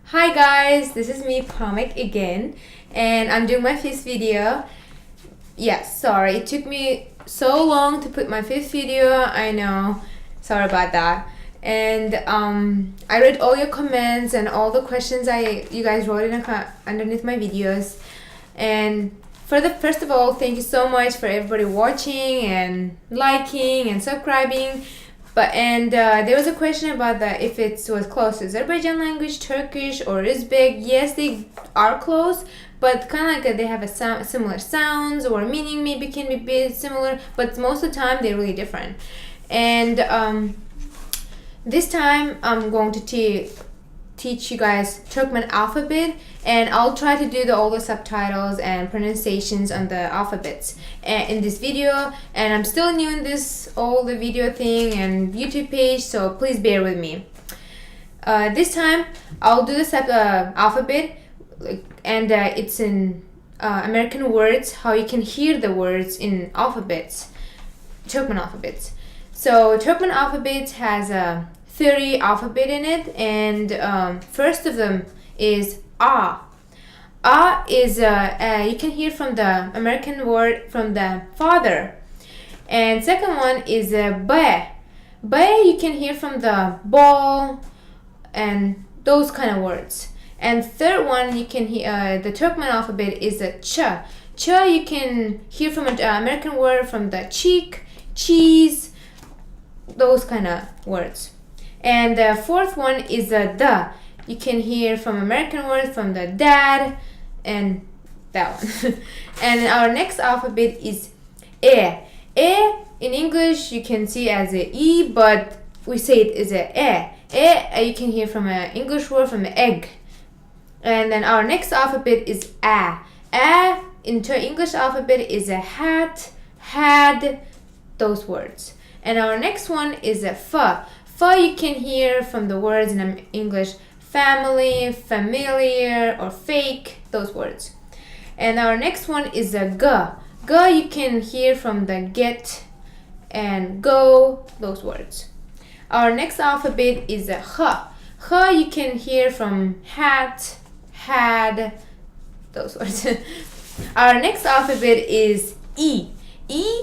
Hi guys, this is me Pamik again, and I'm doing my fifth video. Yes, sorry, it took me so long to put my fifth video. I know, sorry about that. And I read all your comments and all the questions you guys wrote underneath my videos. And first of all, thank you so much for everybody watching and liking and subscribing. There was a question about if it was close to Azerbaijan language, Turkish, or Uzbek. Yes, they are close, but kind of like they have similar sounds, or meaning maybe can be a bit similar, but most of the time they're really different. And this time I'm going to teach you guys Turkmen alphabet, and I'll try to do all the subtitles and pronunciations on the alphabets in this video. And I'm still new in the video thing and YouTube page, so please bear with me. This time I'll do the alphabet, and it's in American words, how you can hear the words in alphabets, Turkmen alphabets. So Turkmen alphabet has 30 alphabet in it, and first of them is A. A is you can hear from the American word from the father, and second one is B. B you can hear from the ball and those kind of words. And third one you can hear the Turkmen alphabet is a Ch. Ch you can hear from an American word from the cheek, cheese, those kind of words. And the fourth one is a Da. You can hear from American words from the dad and that one. And our next alphabet is E. E in English you can see as a E, but we say it is a E. E you can hear from an English word from the egg. And then our next alphabet is A. A into English alphabet is a hat, had, those words. And our next one is a F. F you can hear from the words in English family, familiar, or fake, those words. And our next one is a G. G you can hear from the get and go, those words. Our next alphabet is a H. H you can hear from hat, had, those words. Our next alphabet is E. E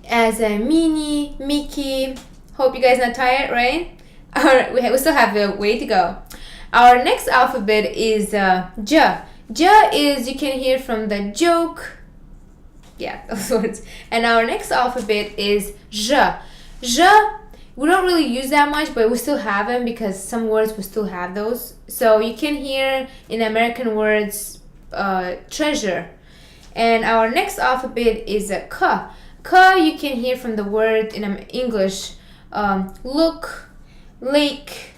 as a Minnie, Mickey. Hope you guys not tired, right? We still have a way to go. Our next alphabet is J. J is you can hear from the joke. Yeah, those words. And our next alphabet is J. J we don't really use that much, but we still have them because some words we still have those. So you can hear in American words treasure. And our next alphabet is a K. K you can hear from the word in English look, lake,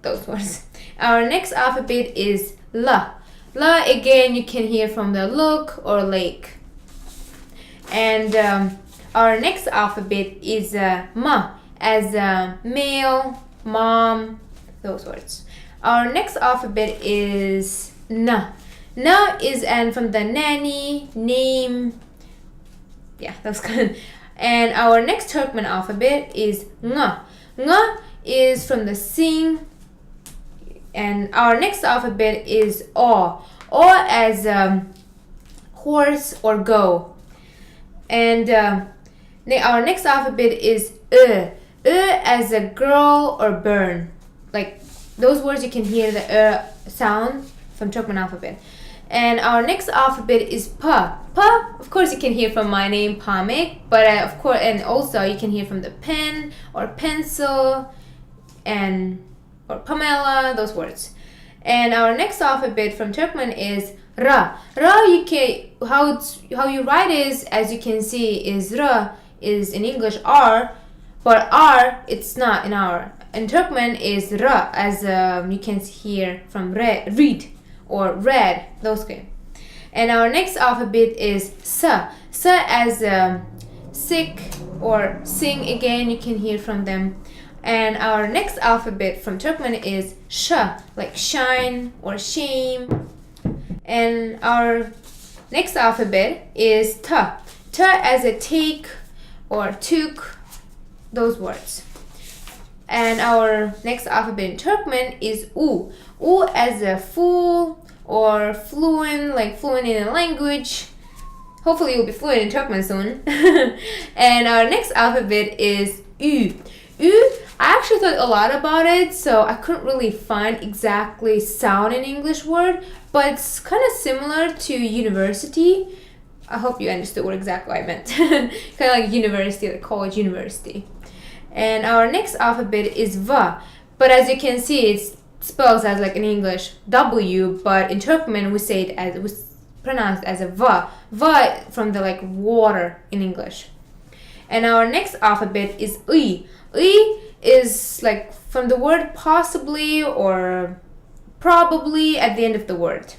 those words. Our next alphabet is L. L again you can hear from the look or lake. And our next alphabet is M as male, mom, those words. Our next alphabet is N. N is from the nanny, name, yeah, those kind. And our next Turkmen alphabet is Ng. Ng is from the sing. And our next alphabet is O. O as horse or go. And our next alphabet is E. E as a girl or burn. Like those words you can hear the sound from Turkmen alphabet. And our next alphabet is P. P, of course, you can hear from my name, Pamik, but of course, and also you can hear from the pen or pencil, or Pamela, those words. And our next alphabet from Turkmen is Ra. Ra, how you write is, as you can see, is Ra is in English R, but R it's not in our. In Turkmen is Ra, as you can hear from read or red, those kind. And our next alphabet is S. S as sick or sing, again you can hear from them. And our next alphabet from Turkmen is Sh, like shine or shame. And our next alphabet is T. T as a take or took, those words. And our next alphabet in Turkmen is U. U as a full or fluent, like fluent in a language. Hopefully you'll be fluent in Turkmen soon. And our next alphabet is Ü. Ü, I actually thought a lot about it, so I couldn't really find exactly sound in English word, but it's kind of similar to university. I hope you understood what exactly I meant. Kind of like university, like college university. And our next alphabet is Va. But as you can see, it spells as like in English W, but in Turkmen we say it as, it was pronounced as a Va. Va from the like water in English. And our next alphabet is I. I is like from the word possibly or probably at the end of the word.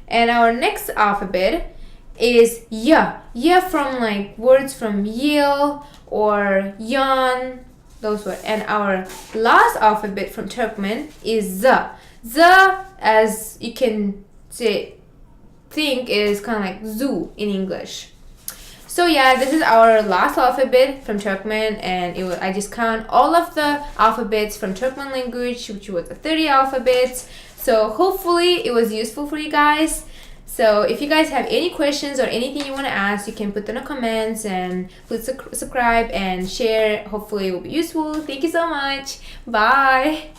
And our next alphabet is Ya. Ya from like words from Yale or Yan, those words. And our last alphabet from Turkmen is Z. Z, as you can say, think is kind of like zoo in English. So yeah, this is our last alphabet from Turkmen, and I just count all of the alphabets from Turkmen language, which was 30 alphabets. So hopefully it was useful for you guys. So if you guys have any questions or anything you want to ask, you can put them in the comments, and please subscribe and share. Hopefully it will be useful. Thank you so much. Bye.